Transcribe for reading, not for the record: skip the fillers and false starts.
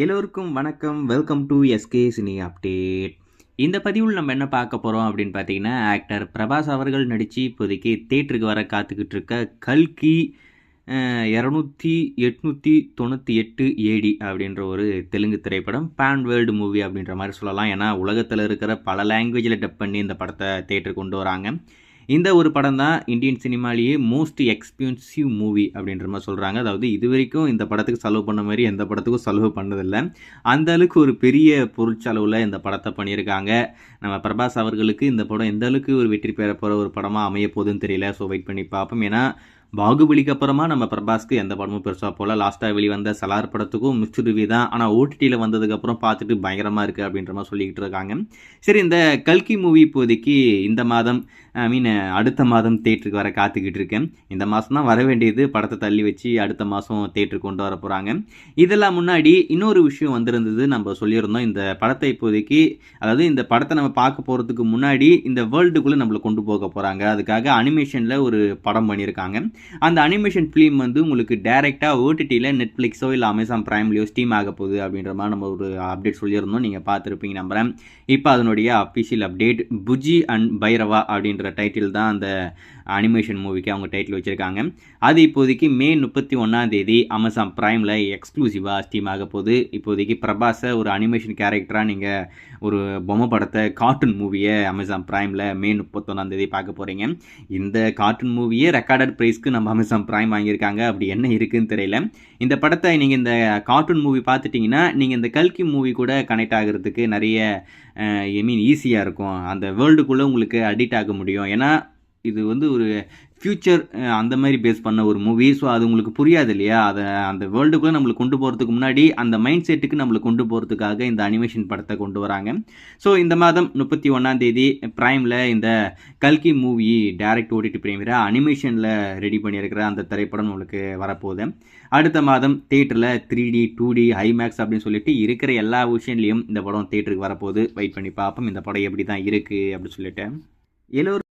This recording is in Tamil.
எல்லோருக்கும் வணக்கம். Welcome to SK cine update. இந்த பதிவில் நம்ம என்ன பார்க்க போகிறோம் அப்படின்னு பார்த்தீங்கன்னா, ஆக்டர் பிரபாஸ் அவர்கள் நடித்து இப்போதைக்கு தியேட்டருக்கு வர காத்துக்கிட்டு இருக்க கல்கி 898 ஏடி அப்படின்ற ஒரு தெலுங்கு திரைப்படம். பேன் வேர்ல்டு மூவி அப்படின்ற மாதிரி சொல்லலாம். ஏன்னா உலகத்தில் இருக்கிற பல லாங்குவேஜில் டப் பண்ணி இந்த படத்தை தியேட்டருக்கு கொண்டு வராங்க. இந்த ஒரு படம் தான் இந்தியன் சினிமாலேயே மோஸ்ட் எக்ஸ்பென்சிவ் மூவி அப்படின்ற மாதிரி சொல்கிறாங்க. அதாவது இது வரைக்கும் இந்த படத்துக்கு செலவு பண்ண மாதிரி எந்த படத்துக்கும் செலவு பண்ணதில்லை. அந்த அளவுக்கு ஒரு பெரிய பொருட்செலவில் இந்த படத்தை பண்ணியிருக்காங்க. நம்ம பிரபாஸ் அவர்களுக்கு இந்த படம் எந்த அளவுக்கு ஒரு வெற்றி பெற போகிற ஒரு படமாக அமைய போகுதுன்னு தெரியல. ஸோ வெயிட் பண்ணி பார்ப்போம். ஏன்னா பாகுபலிக்கு அப்புறமா நம்ம பிரபாஸ்க்கு எந்த படமும் பெருசாக போல. லாஸ்ட்டாக வெளிவந்த சலார் படத்துக்கும் மிஸ்டு ரிவ்யூ தான். ஆனால் ஓடிடியில் வந்ததுக்கப்புறம் பார்த்துட்டு பயங்கரமாக இருக்குது அப்படின்ற மாதிரி சொல்லிக்கிட்டு இருக்காங்க. சரி, இந்த கல்கி மூவி இப்போதைக்கு இந்த மாதம் அடுத்த மாதம் தேட்டருக்கு வர காத்துக்கிட்டு இருக்கேன். இந்த மாதம் தான் வர வேண்டியது, படத்தை தள்ளி வச்சு அடுத்த மாதம் தேட்டருக்கு கொண்டு வர போகிறாங்க. இதெல்லாம் முன்னாடி இன்னொரு விஷயம் வந்திருந்தது, நம்ம சொல்லியிருந்தோம். இந்த படத்தை இப்போதைக்கு, அதாவது இந்த படத்தை நம்ம பார்க்க போகிறதுக்கு முன்னாடி இந்த வேர்ல்டுக்குள்ளே நம்மளை கொண்டு போக போகிறாங்க. அதுக்காக அனிமேஷனில் ஒரு படம் பண்ணியிருக்காங்க. அந்த அனிமேஷன் ஃபிலிம் வந்து உங்களுக்கு டைரெக்டாக ஓடிடியில் நெட்ஃப்ளிக்ஸோ இல்லை அமேசான் ப்ரைம்லையோ ஸ்டீம் ஆக போகுது அப்படின்ற மாதிரி நம்ம ஒரு அப்டேட் சொல்லியிருந்தோம். நீங்கள் பார்த்துருப்பீங்க நம்புகிறேன். இப்போ அதனுடைய official update Buji and Bairavaa அப்படின்ற டைட்டில் தான் அந்த அனிமேஷன் மூவிக்கு அவங்க டைட்டில் வச்சுருக்காங்க. அது இப்போதைக்கு மே 31 அமேசான் ப்ரைமில் எக்ஸ்க்ளூசிவாக ஸ்டீம் ஆக போகுது. இப்போதைக்கு பிரபாஸை ஒரு அனிமேஷன் கேரக்டராக நீங்கள் ஒரு பொம்மை படத்தை கார்ட்டூன் மூவியை அமேசான் ப்ரைமில் மே 31 பார்க்க போகிறீங்க. இந்த கார்ட்டூன் மூவியே ரெக்கார்டட் ப்ரைஸ்க்கு நம்ம அமேசான் ப்ரைம் வாங்கியிருக்காங்க. அப்படி என்ன இருக்குதுன்னு தெரியல. இந்த படத்தை நீங்கள் இந்த கார்ட்டூன் மூவி பார்த்துட்டிங்கன்னா நீங்கள் இந்த கல்கி மூவி கூட கனெக்ட் ஆகிறதுக்கு நிறைய ஈஸியாக இருக்கும். அந்த வேர்ல்டுக்குள்ளே உங்களுக்கு அடிக்ட் ஆக முடியும். ஏன்னா இது வந்து ஒரு ஃப்யூச்சர் அந்த மாதிரி பேஸ் பண்ண ஒரு மூவி. ஸோ அது உங்களுக்கு புரியாது இல்லையா? அதை அந்த வேர்ல்டுக்குள்ளே நம்மளுக்கு கொண்டு போகிறதுக்கு முன்னாடி அந்த மைண்ட் செட்டுக்கு நம்மளுக்கு கொண்டு போகிறதுக்காக இந்த அனிமேஷன் படத்தை கொண்டு வராங்க. ஸோ இந்த மாதம் 31 ப்ரைமில் இந்த கல்கி மூவி டைரக்ட் ஓடிடி பிரீமியராக அனிமேஷனில் ரெடி பண்ணியிருக்கிற அந்த திரைப்படம் உங்களுக்கு வரப்போகுது. அடுத்த மாதம் தேட்டரில் 3D 2D ஐமேக்ஸ் அப்படின்னு சொல்லிட்டு இருக்கிற எல்லா விஷயம்லையும் இந்த படம் தேட்டருக்கு வரப்போகுது. வெயிட் பண்ணி பார்ப்போம் இந்த படம் எப்படி தான் இருக்குது அப்படின்னு சொல்லிட்டு. எல்லோரும்